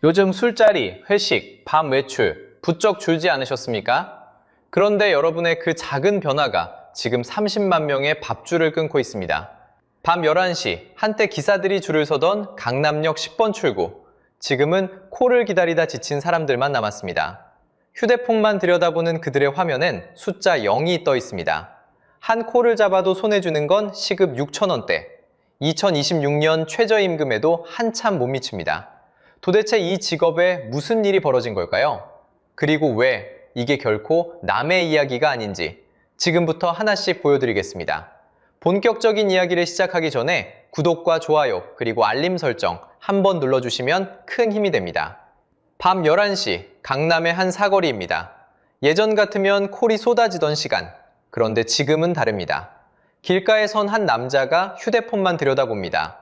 요즘 술자리, 회식, 밤 외출 부쩍 줄지 않으셨습니까? 그런데 여러분의 그 작은 변화가 지금 30만 명의 밥줄을 끊고 있습니다. 밤 11시, 한때 기사들이 줄을 서던 강남역 10번 출구. 지금은 콜을 기다리다 지친 사람들만 남았습니다. 휴대폰만 들여다보는 그들의 화면엔 숫자 0이 떠 있습니다. 한 콜을 잡아도 손에 주는 건 시급 6,000원대. 2026년 최저임금에도 한참 못 미칩니다. 도대체 이 직업에 무슨 일이 벌어진 걸까요? 그리고 왜 이게 결코 남의 이야기가 아닌지 지금부터 하나씩 보여드리겠습니다. 본격적인 이야기를 시작하기 전에 구독과 좋아요 그리고 알림 설정 한번 눌러주시면 큰 힘이 됩니다. 밤 11시 강남의 한 사거리입니다. 예전 같으면 콜이 쏟아지던 시간. 그런데 지금은 다릅니다. 길가에 선 한 남자가 휴대폰만 들여다봅니다.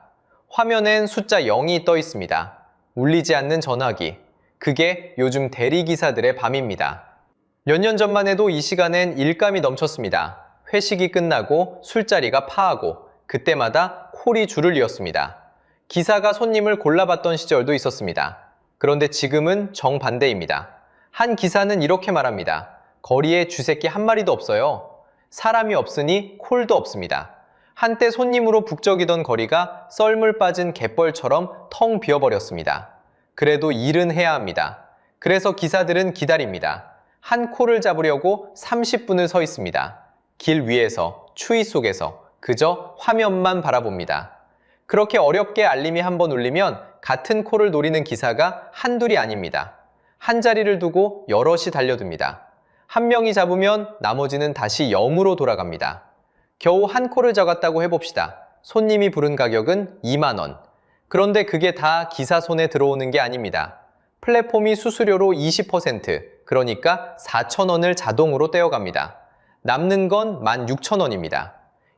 화면엔 숫자 0이 떠 있습니다. 울리지 않는 전화기. 그게 요즘 대리기사들의 밤입니다. 몇 년 전만 해도 이 시간엔 일감이 넘쳤습니다. 회식이 끝나고 술자리가 파하고 그때마다 콜이 줄을 이었습니다. 기사가 손님을 골라봤던 시절도 있었습니다. 그런데 지금은 정반대입니다. 한 기사는 이렇게 말합니다. 거리에 쥐새끼 한 마리도 없어요. 사람이 없으니 콜도 없습니다. 한때 손님으로 북적이던 거리가 썰물 빠진 갯벌처럼 텅 비어버렸습니다. 그래도 일은 해야 합니다. 그래서 기사들은 기다립니다. 한 콜을 잡으려고 30분을 서 있습니다. 길 위에서, 추위 속에서 그저 화면만 바라봅니다. 그렇게 어렵게 알림이 한번 울리면 같은 콜을 노리는 기사가 한둘이 아닙니다. 한 자리를 두고 여럿이 달려듭니다. 한 명이 잡으면 나머지는 다시 0으로 돌아갑니다. 겨우 한 콜을 잡았다고 해봅시다. 손님이 부른 가격은 2만 원. 그런데 그게 다 기사 손에 들어오는 게 아닙니다. 플랫폼이 수수료로 20%, 그러니까 4,000원을 자동으로 떼어갑니다. 남는 건 16,000원입니다.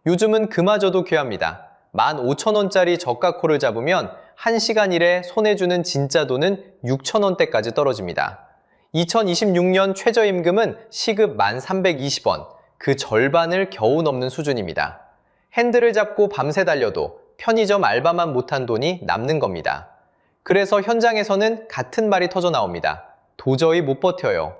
요즘은 그마저도 귀합니다. 15,000원짜리 저가 콜을 잡으면 1시간 일에 손에 주는 진짜 돈은 6,000원대까지 떨어집니다. 2026년 최저임금은 시급 1,320원, 그 절반을 겨우 넘는 수준입니다. 핸들을 잡고 밤새 달려도 편의점 알바만 못한 돈이 남는 겁니다. 그래서 현장에서는 같은 말이 터져 나옵니다. 도저히 못 버텨요.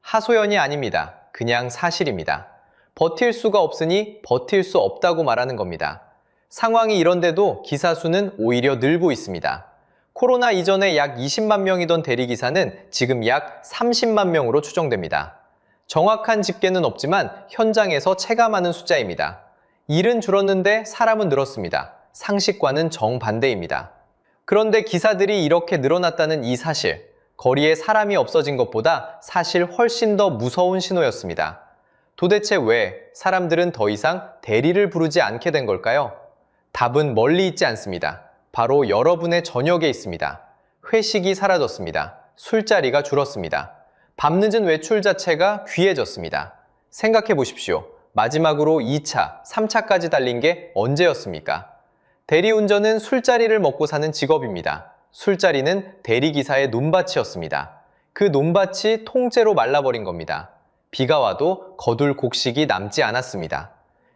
하소연이 아닙니다. 그냥 사실입니다. 버틸 수가 없으니 버틸 수 없다고 말하는 겁니다. 상황이 이런데도 기사 수는 오히려 늘고 있습니다. 코로나 이전에 약 20만 명이던 대리기사는 지금 약 30만 명으로 추정됩니다. 정확한 집계는 없지만 현장에서 체감하는 숫자입니다. 일은 줄었는데 사람은 늘었습니다. 상식과는 정반대입니다. 그런데 기사들이 이렇게 늘어났다는 이 사실, 거리에 사람이 없어진 것보다 사실 훨씬 더 무서운 신호였습니다. 도대체 왜 사람들은 더 이상 대리를 부르지 않게 된 걸까요? 답은 멀리 있지 않습니다. 바로 여러분의 저녁에 있습니다. 회식이 사라졌습니다. 술자리가 줄었습니다. 밤늦은 외출 자체가 귀해졌습니다. 생각해 보십시오. 마지막으로 2차, 3차까지 달린 게 언제였습니까? 대리운전은 술자리를 먹고 사는 직업입니다. 술자리는 대리기사의 논밭이었습니다. 그 논밭이 통째로 말라버린 겁니다. 비가 와도 거둘 곡식이 남지 않았습니다.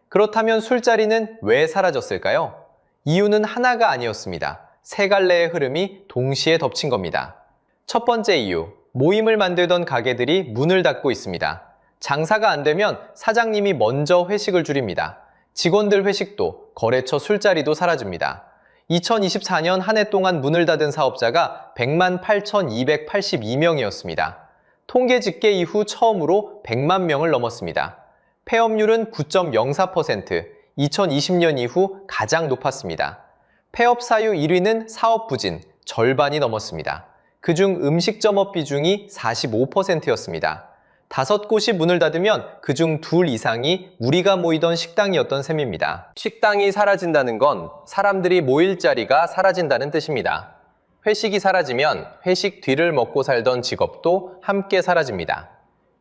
그렇다면 술자리는 왜 사라졌을까요? 이유는 하나가 아니었습니다. 세 갈래의 흐름이 동시에 덮친 겁니다. 첫 번째 이유, 모임을 만들던 가게들이 문을 닫고 있습니다. 장사가 안 되면 사장님이 먼저 회식을 줄입니다. 직원들 회식도, 거래처 술자리도 사라집니다. 2024년 한 해 동안 문을 닫은 사업자가 100만 8,282명이었습니다. 통계 집계 이후 처음으로 100만 명을 넘었습니다. 폐업률은 9.04%, 2020년 이후 가장 높았습니다. 폐업 사유 1위는 사업 부진, 절반이 넘었습니다. 그중 음식점업 비중이 45%였습니다. 5곳이 문을 닫으면 그중 2 이상이 우리가 모이던 식당이었던 셈입니다. 식당이 사라진다는 건 사람들이 모일 자리가 사라진다는 뜻입니다. 회식이 사라지면 회식 뒤를 먹고 살던 직업도 함께 사라집니다.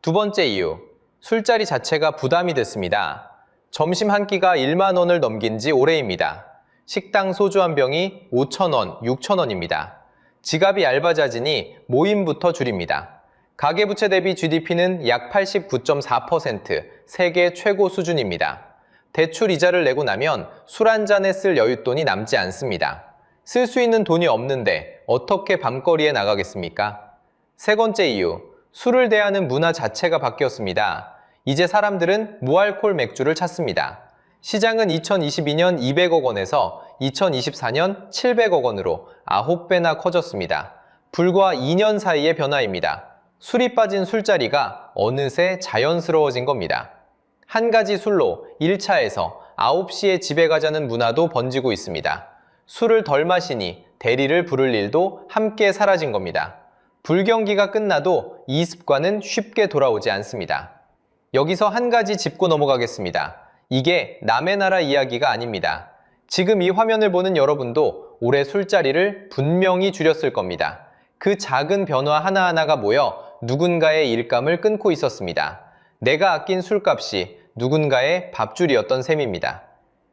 두 번째 이유, 술자리 자체가 부담이 됐습니다. 점심 한 끼가 1만 원을 넘긴 지 오래입니다. 식당 소주 한 병이 5,000원, 6,000원입니다. 지갑이 얇아져지니 모임부터 줄입니다. 가계부채 대비 GDP는 약 89.4%, 세계 최고 수준입니다. 대출 이자를 내고 나면 술 한 잔에 쓸 여윳돈이 남지 않습니다. 쓸 수 있는 돈이 없는데 어떻게 밤거리에 나가겠습니까? 세 번째 이유, 술을 대하는 문화 자체가 바뀌었습니다. 이제 사람들은 무알콜 맥주를 찾습니다. 시장은 2022년 200억 원에서 2024년 700억 원으로 9배나 커졌습니다. 불과 2년 사이의 변화입니다. 술이 빠진 술자리가 어느새 자연스러워진 겁니다. 한 가지 술로 1차에서 9시에 집에 가자는 문화도 번지고 있습니다. 술을 덜 마시니 대리를 부를 일도 함께 사라진 겁니다. 불경기가 끝나도 이 습관은 쉽게 돌아오지 않습니다. 여기서 한 가지 짚고 넘어가겠습니다. 이게 남의 나라 이야기가 아닙니다. 지금 이 화면을 보는 여러분도 올해 술자리를 분명히 줄였을 겁니다. 그 작은 변화 하나하나가 모여 누군가의 일감을 끊고 있었습니다. 내가 아낀 술값이 누군가의 밥줄이었던 셈입니다.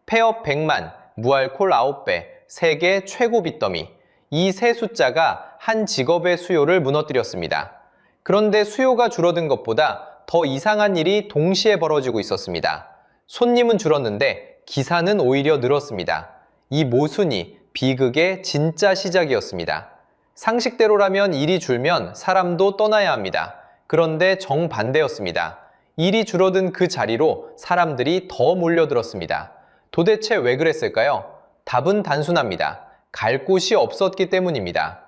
폐업 100만, 무알콜 9배, 세계 최고 빚더미. 이 세 숫자가 한 직업의 수요를 무너뜨렸습니다. 그런데 수요가 줄어든 것보다 더 이상한 일이 동시에 벌어지고 있었습니다. 손님은 줄었는데 기사는 오히려 늘었습니다. 이 모순이 비극의 진짜 시작이었습니다. 상식대로라면 일이 줄면 사람도 떠나야 합니다. 그런데 정반대였습니다. 일이 줄어든 그 자리로 사람들이 더 몰려들었습니다. 도대체 왜 그랬을까요? 답은 단순합니다. 갈 곳이 없었기 때문입니다.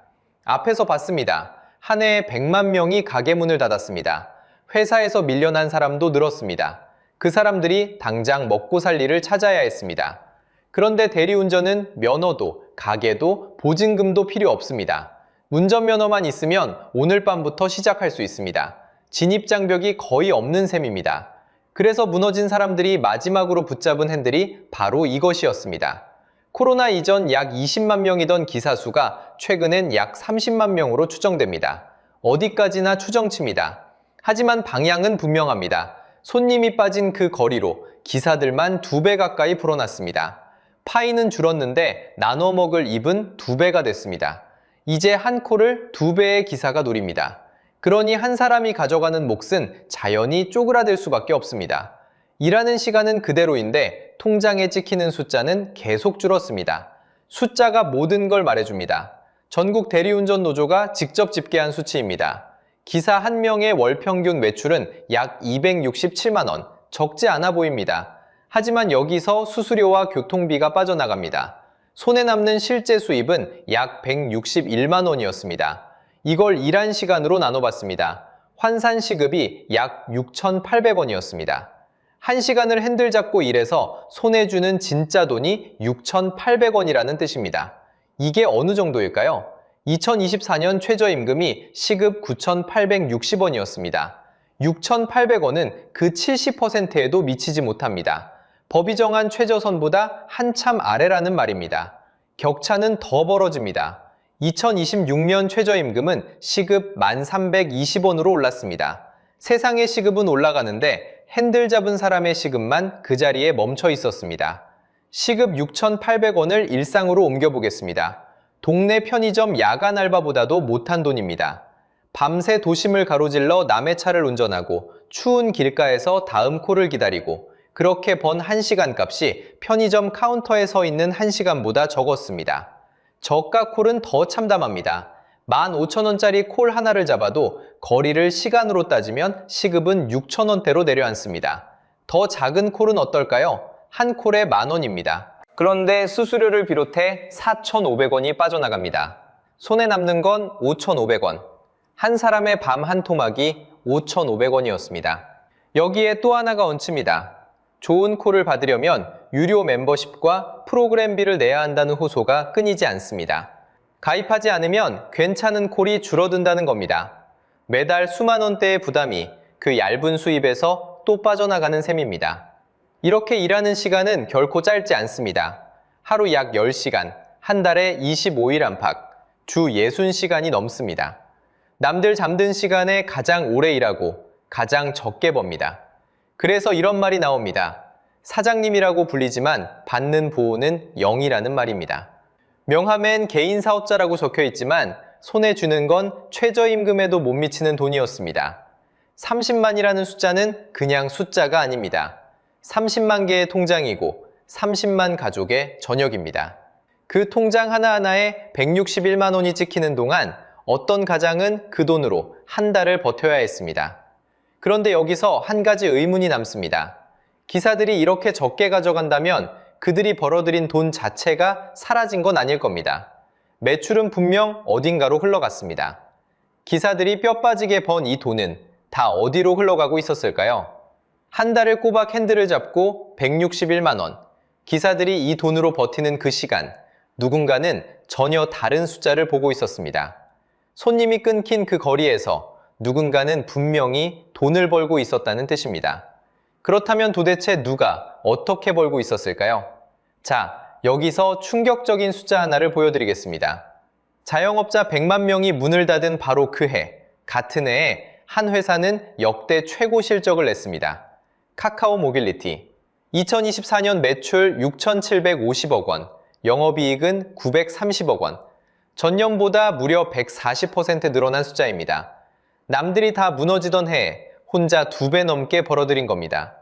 앞에서 봤습니다. 한 해에 100만 명이 가게 문을 닫았습니다. 회사에서 밀려난 사람도 늘었습니다. 그 사람들이 당장 먹고 살 일을 찾아야 했습니다. 그런데 대리운전은 면허도, 가게도, 보증금도 필요 없습니다. 운전면허만 있으면 오늘 밤부터 시작할 수 있습니다. 진입장벽이 거의 없는 셈입니다. 그래서 무너진 사람들이 마지막으로 붙잡은 핸들이 바로 이것이었습니다. 코로나 이전 약 20만 명이던 기사 수가 최근엔 약 30만 명으로 추정됩니다. 어디까지나 추정치입니다. 하지만 방향은 분명합니다. 손님이 빠진 그 거리로 기사들만 2배 가까이 불어났습니다. 파이는 줄었는데 나눠 먹을 입은 2배가 됐습니다. 이제 한 코를 2배의 기사가 노립니다. 그러니 한 사람이 가져가는 몫은 자연히 쪼그라들 수밖에 없습니다. 일하는 시간은 그대로인데 통장에 찍히는 숫자는 계속 줄었습니다. 숫자가 모든 걸 말해줍니다. 전국 대리운전 노조가 직접 집계한 수치입니다. 기사 한 명의 월 평균 매출은 약 267만 원, 적지 않아 보입니다. 하지만 여기서 수수료와 교통비가 빠져나갑니다. 손에 남는 실제 수입은 약 161만 원이었습니다. 이걸 일한 시간으로 나눠봤습니다. 환산 시급이 약 6,800원이었습니다. 1시간을 핸들 잡고 일해서 손에 주는 진짜 돈이 6,800원이라는 뜻입니다. 이게 어느 정도일까요? 2024년 최저임금이 시급 9,860원이었습니다. 6,800원은 그 70%에도 미치지 못합니다. 법이 정한 최저선보다 한참 아래라는 말입니다. 격차는 더 벌어집니다. 2026년 최저임금은 시급 1,320원으로 올랐습니다. 세상의 시급은 올라가는데 핸들 잡은 사람의 시급만 그 자리에 멈춰 있었습니다. 시급 6,800원을 일상으로 옮겨보겠습니다. 동네 편의점 야간 알바보다도 못한 돈입니다. 밤새 도심을 가로질러 남의 차를 운전하고 추운 길가에서 다음 콜을 기다리고 그렇게 번 1시간 값이 편의점 카운터에 서 있는 1시간보다 적었습니다. 저가 콜은 더 참담합니다. 15,000원짜리 콜 하나를 잡아도 거리를 시간으로 따지면 시급은 6,000원대로 내려앉습니다. 더 작은 콜은 어떨까요? 한 콜에 10,000원입니다. 그런데 수수료를 비롯해 4,500원이 빠져나갑니다. 손에 남는 건 5,500원. 한 사람의 밤 한 토막이 5,500원이었습니다. 여기에 또 하나가 얹힙니다. 좋은 콜을 받으려면 유료 멤버십과 프로그램비를 내야 한다는 호소가 끊이지 않습니다. 가입하지 않으면 괜찮은 콜이 줄어든다는 겁니다. 매달 수만 원대의 부담이 그 얇은 수입에서 또 빠져나가는 셈입니다. 이렇게 일하는 시간은 결코 짧지 않습니다. 하루 약 10시간, 한 달에 25일 안팎, 주 60시간이 넘습니다. 남들 잠든 시간에 가장 오래 일하고 가장 적게 법니다. 그래서 이런 말이 나옵니다. 사장님이라고 불리지만 받는 보호는 0이라는 말입니다. 명함엔 개인 사업자라고 적혀 있지만 손에 쥐는 건 최저임금에도 못 미치는 돈이었습니다. 30만이라는 숫자는 그냥 숫자가 아닙니다. 30만 개의 통장이고 30만 가족의 저녁입니다. 그 통장 하나하나에 161만 원이 찍히는 동안 어떤 가장은 그 돈으로 한 달을 버텨야 했습니다. 그런데 여기서 한 가지 의문이 남습니다. 기사들이 이렇게 적게 가져간다면 그들이 벌어들인 돈 자체가 사라진 건 아닐 겁니다. 매출은 분명 어딘가로 흘러갔습니다. 기사들이 뼈 빠지게 번 이 돈은 다 어디로 흘러가고 있었을까요? 한 달을 꼬박 핸들을 잡고 161만 원. 기사들이 이 돈으로 버티는 그 시간, 누군가는 전혀 다른 숫자를 보고 있었습니다. 손님이 끊긴 그 거리에서 누군가는 분명히 돈을 벌고 있었다는 뜻입니다. 그렇다면 도대체 누가 어떻게 벌고 있었을까요? 자, 여기서 충격적인 숫자 하나를 보여드리겠습니다. 자영업자 100만 명이 문을 닫은 바로 그 해, 같은 해에 한 회사는 역대 최고 실적을 냈습니다. 카카오 모빌리티. 2024년 매출 6,750억 원, 영업이익은 930억 원, 전년보다 무려 140% 늘어난 숫자입니다. 남들이 다 무너지던 해에 혼자 2배 넘게 벌어들인 겁니다.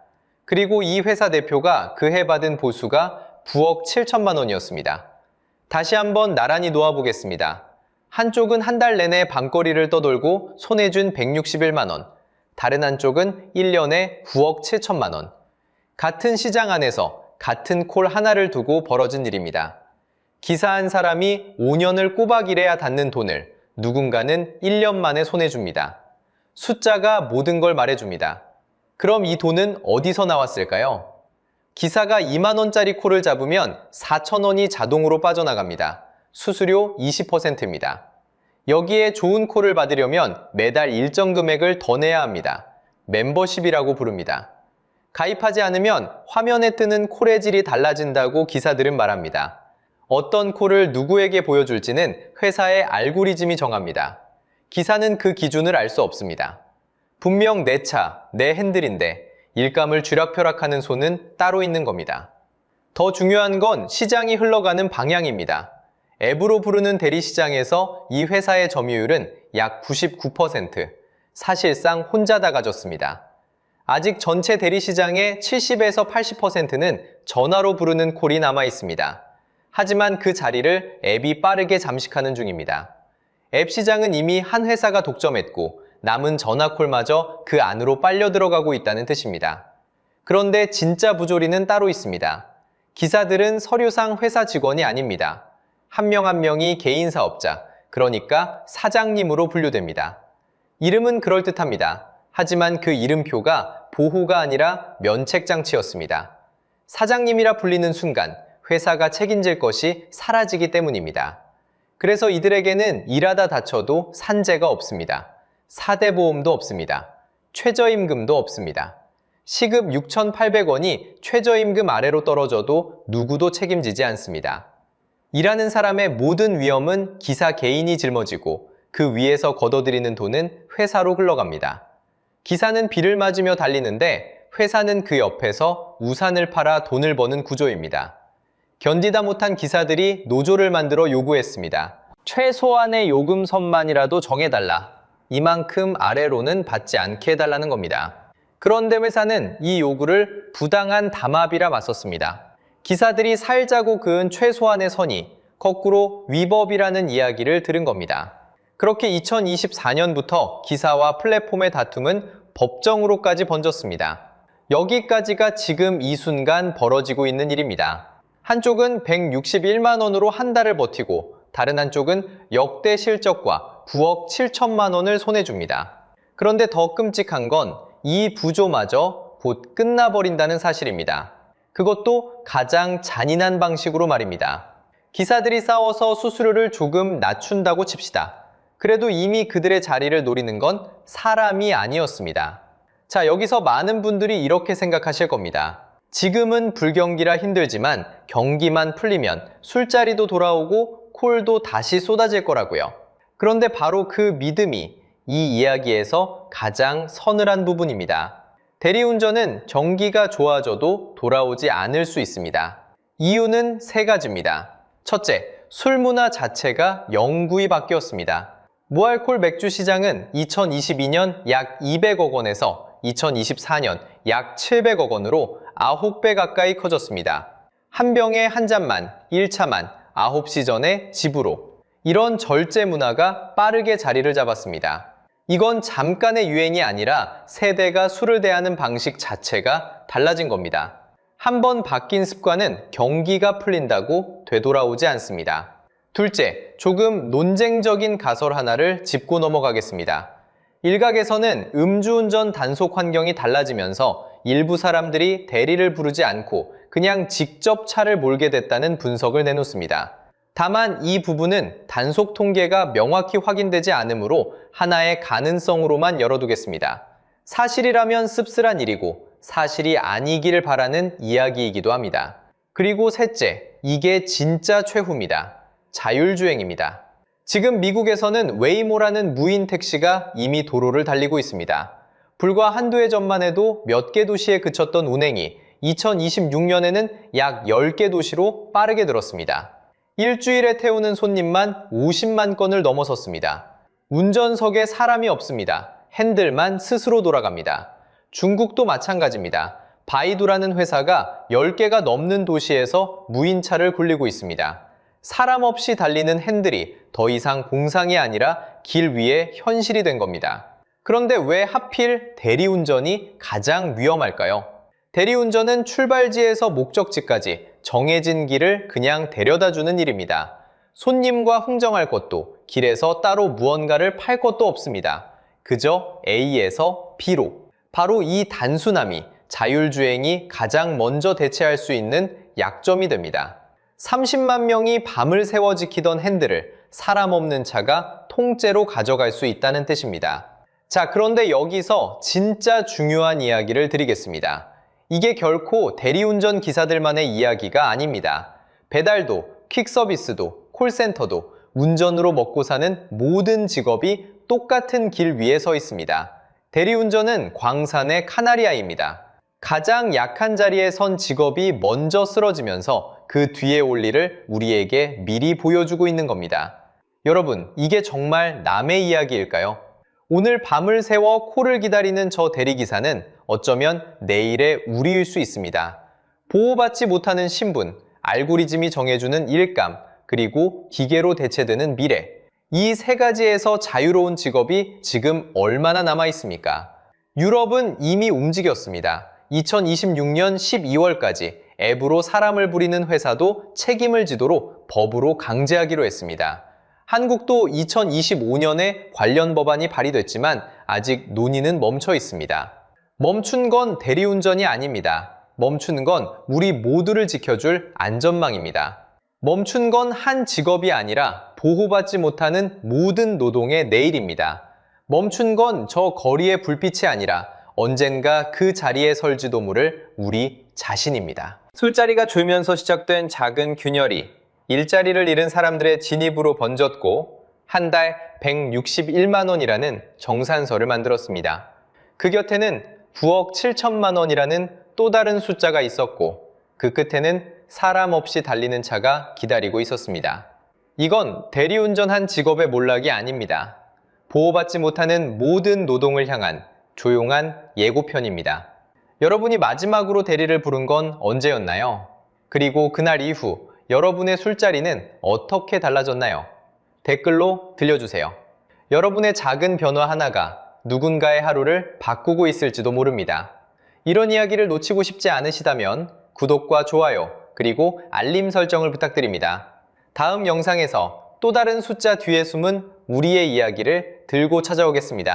그리고 이 회사 대표가 그 해 받은 보수가 9억 7천만 원이었습니다. 다시 한번 나란히 놓아보겠습니다. 한쪽은 한 달 내내 밤거리를 떠돌고 손에 준 161만 원, 다른 한쪽은 1년에 9억 7천만 원. 같은 시장 안에서 같은 콜 하나를 두고 벌어진 일입니다. 기사 한 사람이 5년을 꼬박 일해야 닿는 돈을 누군가는 1년 만에 손에 줍니다. 숫자가 모든 걸 말해줍니다. 그럼 이 돈은 어디서 나왔을까요? 기사가 2만 원짜리 콜을 잡으면 4천 원이 자동으로 빠져나갑니다. 수수료 20%입니다. 여기에 좋은 콜을 받으려면 매달 일정 금액을 더 내야 합니다. 멤버십이라고 부릅니다. 가입하지 않으면 화면에 뜨는 콜의 질이 달라진다고 기사들은 말합니다. 어떤 콜을 누구에게 보여줄지는 회사의 알고리즘이 정합니다. 기사는 그 기준을 알 수 없습니다. 분명 내 차, 내 핸들인데 일감을 쥐락펴락하는 손은 따로 있는 겁니다. 더 중요한 건 시장이 흘러가는 방향입니다. 앱으로 부르는 대리시장에서 이 회사의 점유율은 약 99%, 사실상 혼자 다 가졌습니다. 아직 전체 대리시장의 70에서 80%는 전화로 부르는 콜이 남아 있습니다. 하지만 그 자리를 앱이 빠르게 잠식하는 중입니다. 앱 시장은 이미 한 회사가 독점했고 남은 전화콜마저 그 안으로 빨려 들어가고 있다는 뜻입니다. 그런데 진짜 부조리는 따로 있습니다. 기사들은 서류상 회사 직원이 아닙니다. 한 명 한 명이 개인 사업자, 그러니까 사장님으로 분류됩니다. 이름은 그럴듯합니다. 하지만 그 이름표가 보호가 아니라 면책장치였습니다. 사장님이라 불리는 순간 회사가 책임질 것이 사라지기 때문입니다. 그래서 이들에게는 일하다 다쳐도 산재가 없습니다. 4대 보험도 없습니다. 최저임금도 없습니다. 시급 6,800원이 최저임금 아래로 떨어져도 누구도 책임지지 않습니다. 일하는 사람의 모든 위험은 기사 개인이 짊어지고 그 위에서 걷어들이는 돈은 회사로 흘러갑니다. 기사는 비를 맞으며 달리는데 회사는 그 옆에서 우산을 팔아 돈을 버는 구조입니다. 견디다 못한 기사들이 노조를 만들어 요구했습니다. 최소한의 요금선만이라도 정해달라. 이만큼 아래로는 받지 않게 해달라는 겁니다. 그런데 회사는 이 요구를 부당한 담합이라 맞섰습니다. 기사들이 살자고 그은 최소한의 선이 거꾸로 위법이라는 이야기를 들은 겁니다. 그렇게 2024년부터 기사와 플랫폼의 다툼은 법정으로까지 번졌습니다. 여기까지가 지금 이 순간 벌어지고 있는 일입니다. 한쪽은 161만 원으로 한 달을 버티고 다른 한쪽은 역대 실적과 9억 7천만 원을 손에 줍니다. 그런데 더 끔찍한 건 이 부조마저 곧 끝나버린다는 사실입니다. 그것도 가장 잔인한 방식으로 말입니다. 기사들이 싸워서 수수료를 조금 낮춘다고 칩시다. 그래도 이미 그들의 자리를 노리는 건 사람이 아니었습니다. 자, 여기서 많은 분들이 이렇게 생각하실 겁니다. 지금은 불경기라 힘들지만 경기만 풀리면 술자리도 돌아오고 콜도 다시 쏟아질 거라고요. 그런데 바로 그 믿음이 이 이야기에서 가장 서늘한 부분입니다. 대리운전은 경기가 좋아져도 돌아오지 않을 수 있습니다. 이유는 세 가지입니다. 첫째, 술 문화 자체가 영구히 바뀌었습니다. 무알콜 맥주 시장은 2022년 약 200억 원에서 2024년 약 700억 원으로 9배 가까이 커졌습니다. 한 병에 한 잔만, 1차만 9시 전에 집으로. 이런 절제 문화가 빠르게 자리를 잡았습니다. 이건 잠깐의 유행이 아니라 세대가 술을 대하는 방식 자체가 달라진 겁니다. 한번 바뀐 습관은 경기가 풀린다고 되돌아오지 않습니다. 둘째, 조금 논쟁적인 가설 하나를 짚고 넘어가겠습니다. 일각에서는 음주운전 단속 환경이 달라지면서 일부 사람들이 대리를 부르지 않고 그냥 직접 차를 몰게 됐다는 분석을 내놓습니다. 다만 이 부분은 단속 통계가 명확히 확인되지 않으므로 하나의 가능성으로만 열어두겠습니다. 사실이라면 씁쓸한 일이고 사실이 아니기를 바라는 이야기이기도 합니다. 그리고 셋째, 이게 진짜 최후입니다. 자율주행입니다. 지금 미국에서는 웨이모라는 무인 택시가 이미 도로를 달리고 있습니다. 불과 한두 해 전만 해도 몇 개 도시에 그쳤던 운행이 2026년에는 약 10개 도시로 빠르게 늘었습니다. 일주일에 태우는 손님만 50만 건을 넘어섰습니다. 운전석에 사람이 없습니다. 핸들만 스스로 돌아갑니다. 중국도 마찬가지입니다. 바이두라는 회사가 10개가 넘는 도시에서 무인차를 굴리고 있습니다. 사람 없이 달리는 핸들이 더 이상 공상이 아니라 길 위에 현실이 된 겁니다. 그런데 왜 하필 대리운전이 가장 위험할까요? 대리운전은 출발지에서 목적지까지 정해진 길을 그냥 데려다주는 일입니다. 손님과 흥정할 것도, 길에서 따로 무언가를 팔 것도 없습니다. 그저 A에서 B로. 바로 이 단순함이 자율주행이 가장 먼저 대체할 수 있는 약점이 됩니다. 30만 명이 밤을 새워 지키던 핸들을 사람 없는 차가 통째로 가져갈 수 있다는 뜻입니다. 자, 그런데 여기서 진짜 중요한 이야기를 드리겠습니다. 이게 결코 대리운전 기사들만의 이야기가 아닙니다. 배달도, 퀵서비스도, 콜센터도, 운전으로 먹고 사는 모든 직업이 똑같은 길 위에 서 있습니다. 대리운전은 광산의 카나리아입니다. 가장 약한 자리에 선 직업이 먼저 쓰러지면서 그 뒤에 올 일을 우리에게 미리 보여주고 있는 겁니다. 여러분, 이게 정말 남의 이야기일까요? 오늘 밤을 새워 콜을 기다리는 저 대리기사는 어쩌면 내일의 우리일 수 있습니다. 보호받지 못하는 신분, 알고리즘이 정해주는 일감, 그리고 기계로 대체되는 미래. 이 세 가지에서 자유로운 직업이 지금 얼마나 남아 있습니까? 유럽은 이미 움직였습니다. 2026년 12월까지 앱으로 사람을 부리는 회사도 책임을 지도록 법으로 강제하기로 했습니다. 한국도 2025년에 관련 법안이 발의됐지만 아직 논의는 멈춰 있습니다. 멈춘 건 대리운전이 아닙니다. 멈춘 건 우리 모두를 지켜줄 안전망입니다. 멈춘 건 한 직업이 아니라 보호받지 못하는 모든 노동의 내일입니다. 멈춘 건 저 거리의 불빛이 아니라 언젠가 그 자리에 설지도 모를 우리 자신입니다. 술자리가 졸면서 시작된 작은 균열이 일자리를 잃은 사람들의 진입으로 번졌고 한 달 161만 원이라는 정산서를 만들었습니다. 그 곁에는 9억 7천만 원이라는 또 다른 숫자가 있었고 그 끝에는 사람 없이 달리는 차가 기다리고 있었습니다. 이건 대리운전한 직업의 몰락이 아닙니다. 보호받지 못하는 모든 노동을 향한 조용한 예고편입니다. 여러분이 마지막으로 대리를 부른 건 언제였나요? 그리고 그날 이후 여러분의 술자리는 어떻게 달라졌나요? 댓글로 들려주세요. 여러분의 작은 변화 하나가 누군가의 하루를 바꾸고 있을지도 모릅니다. 이런 이야기를 놓치고 싶지 않으시다면 구독과 좋아요, 그리고 알림 설정을 부탁드립니다. 다음 영상에서 또 다른 숫자 뒤에 숨은 우리의 이야기를 들고 찾아오겠습니다.